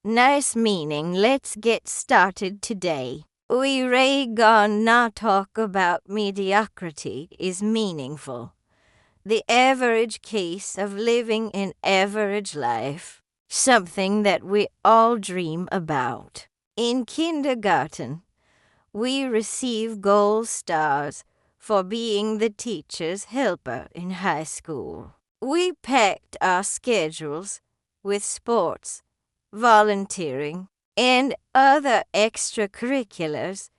Nice meaning. Let's get started today. We gonna talk about mediocrity is meaningful. The average case of living an average life. Something that we all dream about. In kindergarten, we receive gold stars for being the teacher's helper in high school. We packed our schedules with sports, volunteering, and other extracurriculars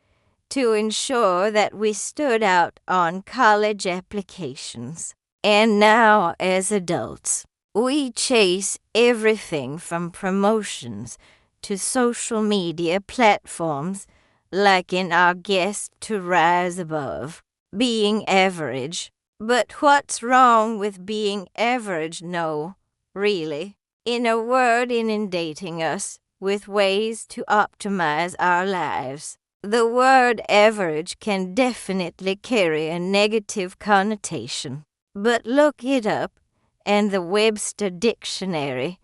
to ensure that we stood out on college applications. And now, as adults, we chase everything from promotions to social media platforms like in our quest to rise above, being average. But what's wrong with being average? No, really. In a word, inundating us with ways to optimize our lives. The word average can definitely carry a negative connotation. But look it up in the Webster Dictionary,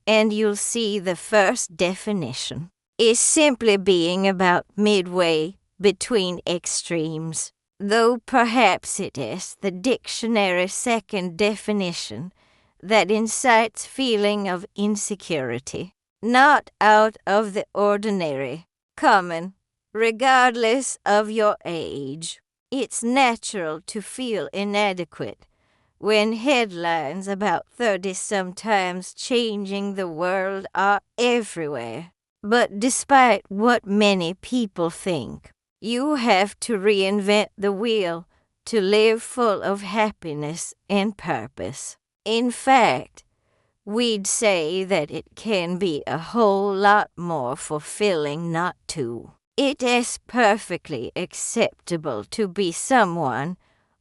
and you'll see the first definition is simply being about midway between extremes. Though perhaps it is the dictionary's second definition that incites feeling of insecurity, not out of the ordinary, common, regardless of your age. It's natural to feel inadequate when headlines about 30 sometimes changing the world are everywhere. But despite what many people think, you have to reinvent the wheel to live full of happiness and purpose. In fact, we'd say that it can be a whole lot more fulfilling not to. It is perfectly acceptable to be someone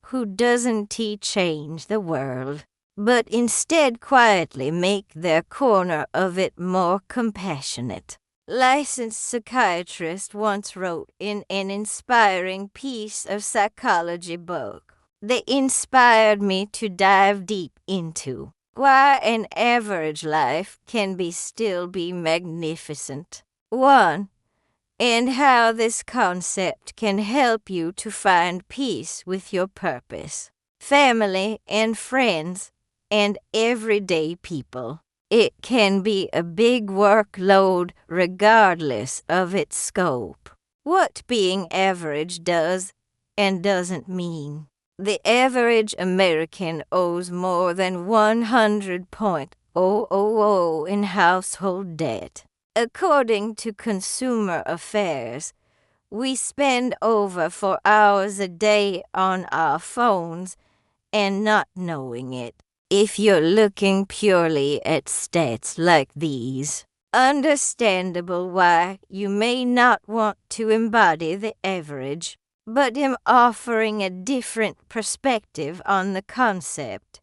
who doesn't change the world, but instead quietly make their corner of it more compassionate. Licensed psychiatrist once wrote in an inspiring piece of psychology book. They inspired me to dive deep into why an average life can still be magnificent. 1. And how this concept can help you to find peace with your purpose, family and friends, and everyday people. It can be a big workload regardless of its scope. What being average does and doesn't mean. The average American owes more than 100,000 in household debt. According to Consumer Affairs, we spend over 4 hours a day on our phones and not knowing it. If you're looking purely at stats like these, understandable why you may not want to embody the average, but am offering a different perspective on the concept.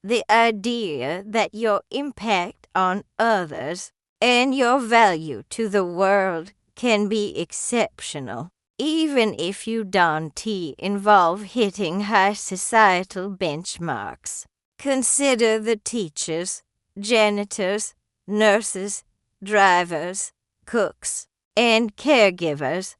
The idea that your impact on others and your value to the world can be exceptional, even if you don't involve hitting high societal benchmarks. Consider the teachers, janitors, nurses, drivers, cooks, and caregivers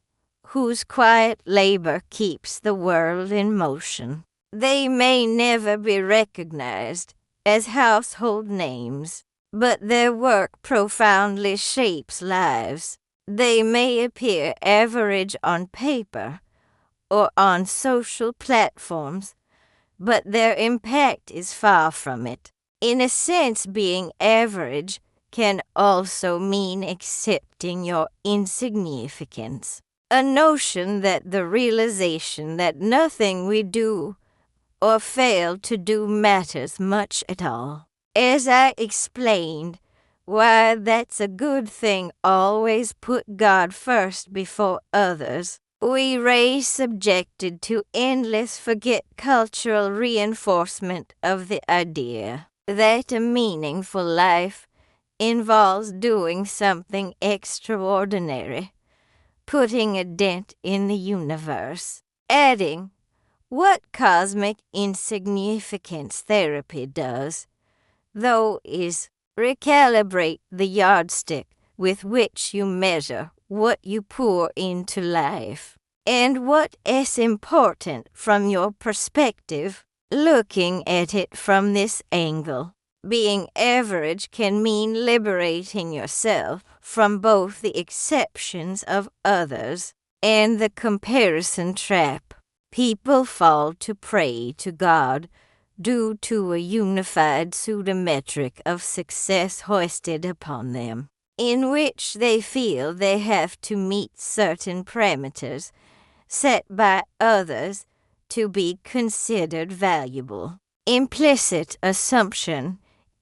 whose quiet labor keeps the world in motion. They may never be recognized as household names, but their work profoundly shapes lives. They may appear average on paper or on social platforms, but their impact is far from it. In a sense, being average can also mean accepting your insignificance, a notion that the realization that nothing we do or fail to do matters much at all. As I explained, why that's a good thing, always put God first before others. We subjected to endless cultural reinforcement of the idea that a meaningful life involves doing something extraordinary, putting a dent in the universe. Adding, what cosmic insignificance therapy does, though, is recalibrate the yardstick with which you measure what you pour into life. And what is important from your perspective, looking at it from this angle. Being average can mean liberating yourself from both the exceptions of others and the comparison trap. People fall to prey to God due to a unified pseudometric of success hoisted upon them, in which they feel they have to meet certain parameters set by others to be considered valuable. Implicit assumption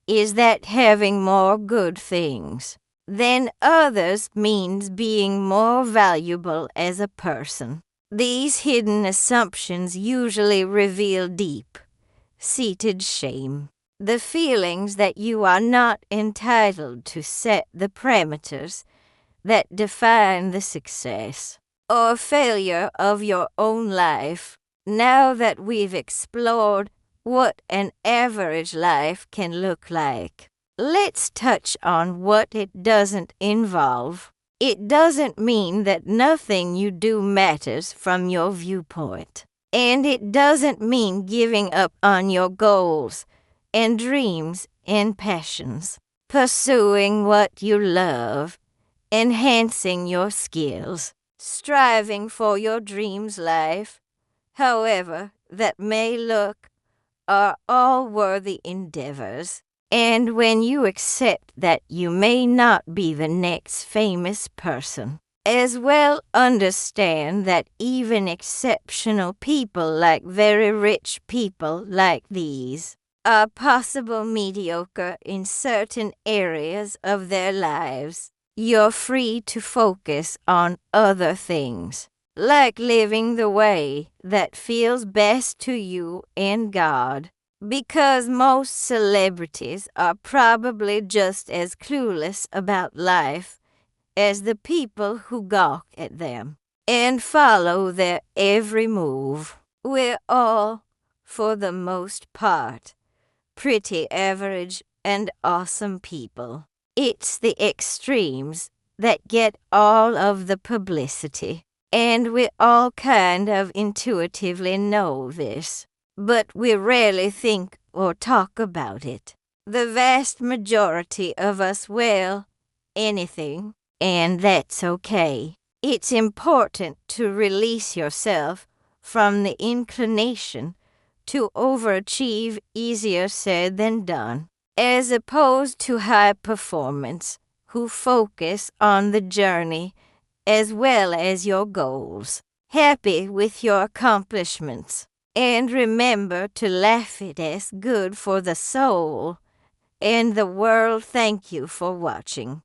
is that having more good things than others means being more valuable as a person. These hidden assumptions usually reveal deep-seated shame, the feelings that you are not entitled to set the parameters that define the success or failure of your own life. Now that we've explored what an average life can look like, let's touch on what it doesn't involve. It doesn't mean that nothing you do matters from your viewpoint. And it doesn't mean giving up on your goals and dreams and passions, pursuing what you love, enhancing your skills, striving for your dreams life, however that may look, are all worthy endeavors. And when you accept that you may not be the next famous person, as well understand that even exceptional people like very rich people like these are possible mediocre in certain areas of their lives. You're free to focus on other things, like living the way that feels best to you and God, because most celebrities are probably just as clueless about life as the people who gawk at them and follow their every move. We're all, for the most part, pretty average and awesome people. It's the extremes that get all of the publicity, and we all kind of intuitively know this, but we rarely think or talk about it. The vast majority of us will anything, and that's okay. It's important to release yourself from the inclination to overachieve, easier said than done, as opposed to high performance who focus on the journey as well as your goals. Happy with your accomplishments, and remember to laugh it as good for the soul and the world. Thank you for watching.